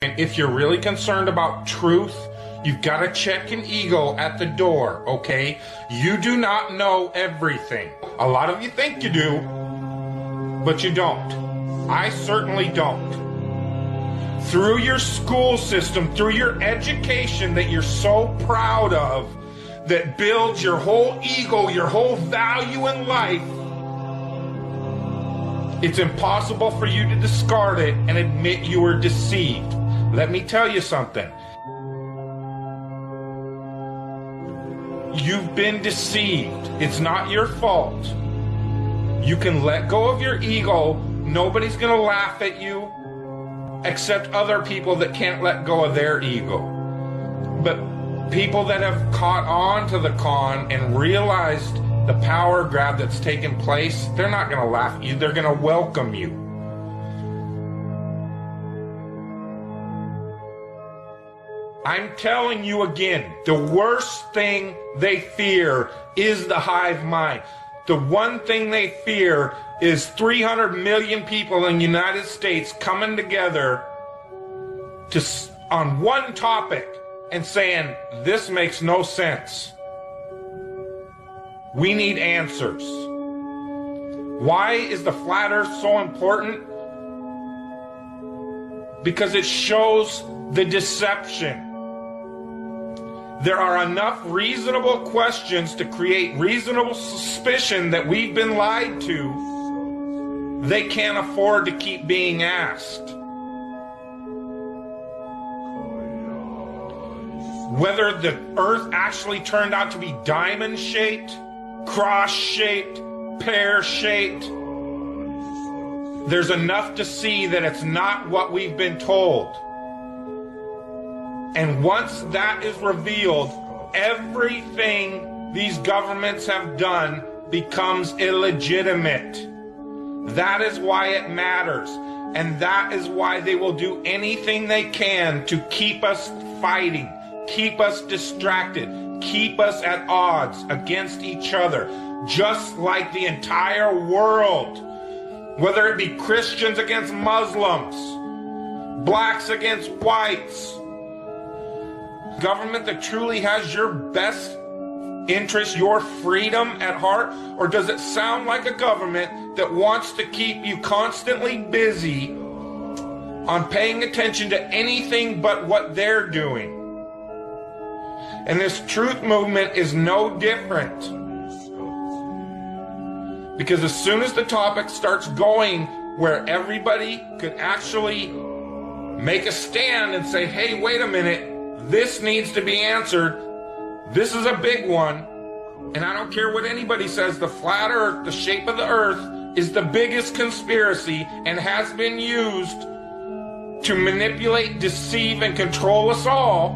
And if you're really concerned about truth, you've got to check an ego at the door, okay? You do not know everything. A lot of you think you do, but you don't. I certainly don't. Through your school system, through your education that you're so proud of, that builds your whole ego, your whole value in life, it's impossible for you to discard it and admit you were deceived. Let me tell you something. You've been deceived. It's not your fault. You can let go of your ego. Nobody's going to laugh at you except other people that can't let go of their ego. But people that have caught on to the con and realized the power grab that's taken place, they're not going to laugh at you. They're going to welcome you. I'm telling you again, the worst thing they fear is the hive mind. The one thing they fear is 300 million people in the United States coming together on one topic and saying, this makes no sense. We need answers. Why is the flat earth so important? Because it shows the deception. There are enough reasonable questions to create reasonable suspicion that we've been lied to. They can't afford to keep being asked. Whether the earth actually turned out to be diamond-shaped, cross-shaped, pear-shaped, there's enough to see that it's not what we've been told. And once that is revealed, everything these governments have done becomes illegitimate. That is why it matters. And that is why they will do anything they can to keep us fighting, keep us distracted, keep us at odds against each other, just like the entire world. Whether it be Christians against Muslims, blacks against whites, government that truly has your best interest, your freedom at heart? Or does it sound like a government that wants to keep you constantly busy on paying attention to anything but what they're doing? And this truth movement is no different. Because as soon as the topic starts going where everybody could actually make a stand and say, hey, wait a minute, this needs to be answered. This is a big one. And I don't care what anybody says, the flat earth, the shape of the earth, is the biggest conspiracy and has been used to manipulate, deceive, and control us all.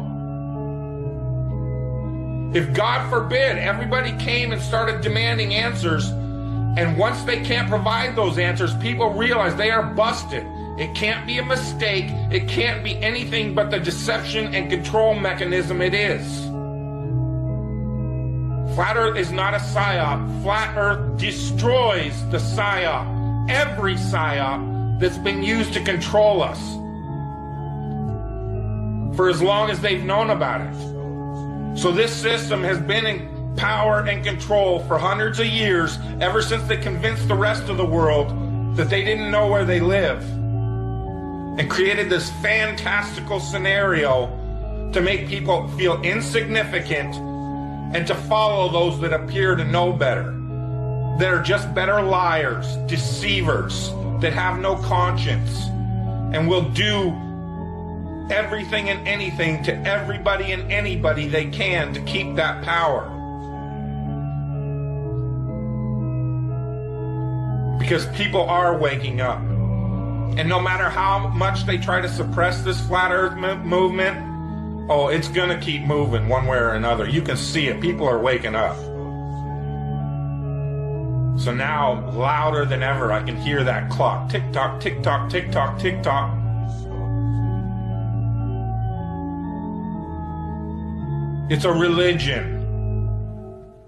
If God forbid everybody came and started demanding answers, and once they can't provide those answers, people realize they are busted. It can't be a mistake. It can't be anything but the deception and control mechanism it is. Flat Earth is not a psyop. Flat Earth destroys the psyop. Every psyop that's been used to control us for as long as they've known about it. So this system has been in power and control for hundreds of years, ever since they convinced the rest of the world that they didn't know where they live, and created this fantastical scenario to make people feel insignificant and to follow those that appear to know better, that are just better liars, deceivers, that have no conscience, and will do everything and anything to everybody and anybody they can to keep that power. Because people are waking up. And no matter how much they try to suppress this flat earth movement, oh, it's going to keep moving one way or another. You can see it. People are waking up. So now, louder than ever, I can hear that clock. Tick-tock, tick-tock, tick-tock, tick-tock. It's a religion.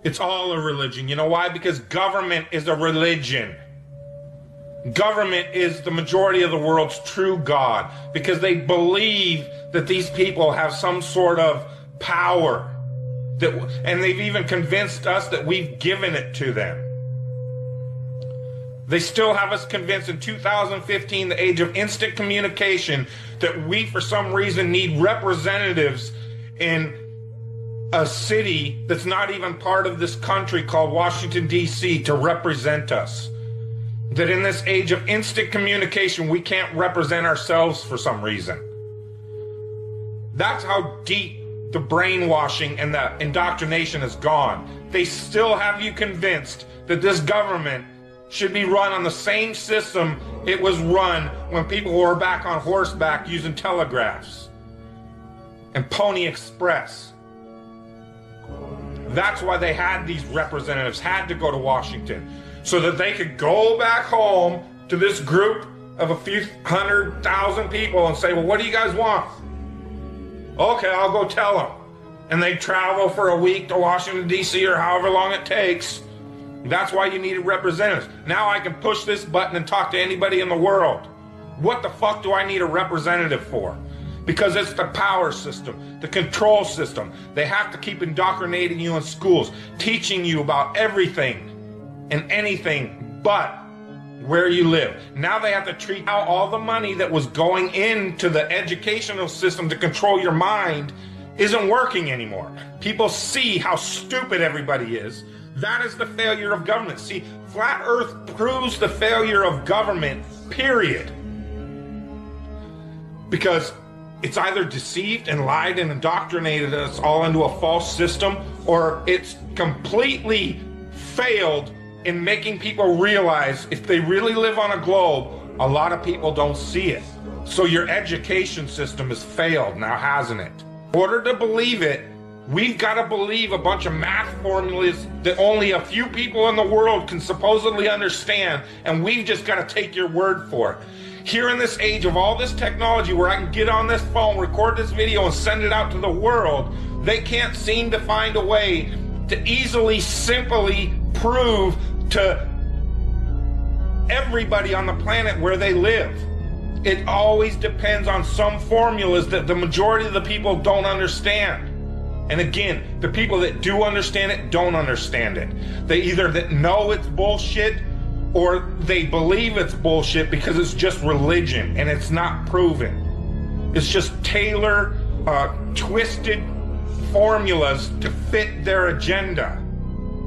It's all a religion. You know why? Because government is a religion. government is the majority of the world's true God, because they believe that these people have some sort of power, and they've even convinced us that we've given it to them. They still have us convinced in 2015, the age of instant communication, that we for some reason need representatives in a city that's not even part of this country called Washington, D.C. to represent us. That in this age of instant communication, we can't represent ourselves for some reason. That's how deep the brainwashing and the indoctrination has gone. They still have you convinced that this government should be run on the same system it was run when people were back on horseback using telegraphs and Pony Express. That's why they had these representatives, had to go to Washington, so that they could go back home to this group of a few 100,000 people and say, well, what do you guys want? Okay, I'll go tell them. And they travel for a week to Washington, D.C. or however long it takes. That's why you needed representatives. Now I can push this button and talk to anybody in the world. What the fuck do I need a representative for? Because it's the power system, the control system. They have to keep indoctrinating you in schools, teaching you about everything and anything but where you live. Now they have to treat out all the money that was going into the educational system to control your mind isn't working anymore. People see how stupid everybody is. That is the failure of government. See, Flat Earth proves the failure of government, period. Because it's either deceived and lied and indoctrinated us all into a false system, or it's completely failed in making people realize if they really live on a globe, a lot of people don't see it. So your education system has failed now, hasn't it? In order to believe it, we've got to believe a bunch of math formulas that only a few people in the world can supposedly understand, and we've just got to take your word for it. Here in this age of all this technology where I can get on this phone, record this video, and send it out to the world, they can't seem to find a way to easily, simply prove to everybody on the planet where they live. It always depends on some formulas that the majority of the people don't understand. And again, the people that do understand it don't understand it. They either that know it's bullshit or they believe it's bullshit because it's just religion and it's not proven. It's just twisted formulas to fit their agenda.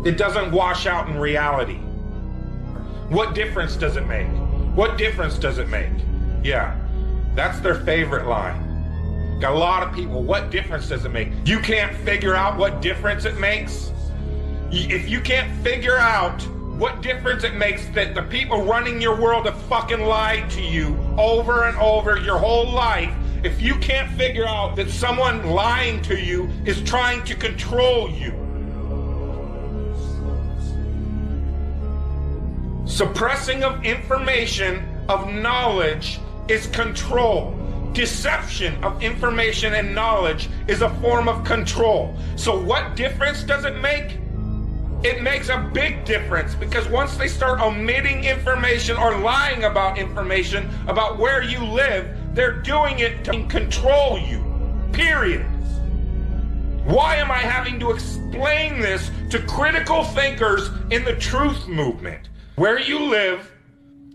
It doesn't wash out in reality. What difference does it make? What difference does it make? Yeah, that's their favorite line. Got a lot of people, what difference does it make? You can't figure out what difference it makes? If you can't figure out what difference it makes that the people running your world have fucking lied to you over and over your whole life, if you can't figure out that someone lying to you is trying to control you, suppressing of information, of knowledge, is control. Deception of information and knowledge is a form of control. So what difference does it make? It makes a big difference, because once they start omitting information or lying about information about where you live, they're doing it to control you, period. Why am I having to explain this to critical thinkers in the truth movement? Where you live,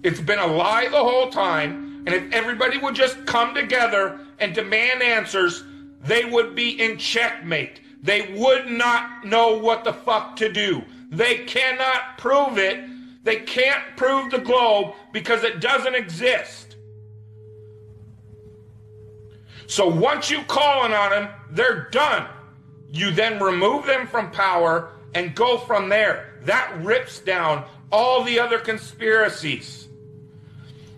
it's been a lie the whole time, and if everybody would just come together and demand answers, they would be in checkmate. They would not know what the fuck to do. They cannot prove it. They can't prove the globe because it doesn't exist. So once you calling on them, they're done. You then remove them from power and go from there. That rips down all the other conspiracies.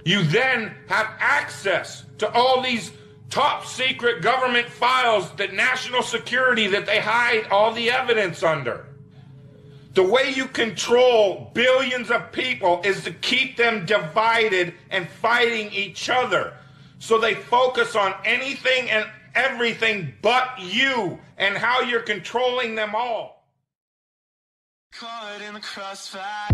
You then have access to all these top secret government files, that national security that they hide all the evidence under. The way you control billions of people is to keep them divided and fighting each other. So they focus on anything and everything but you and how you're controlling them all. Caught in the crossfire.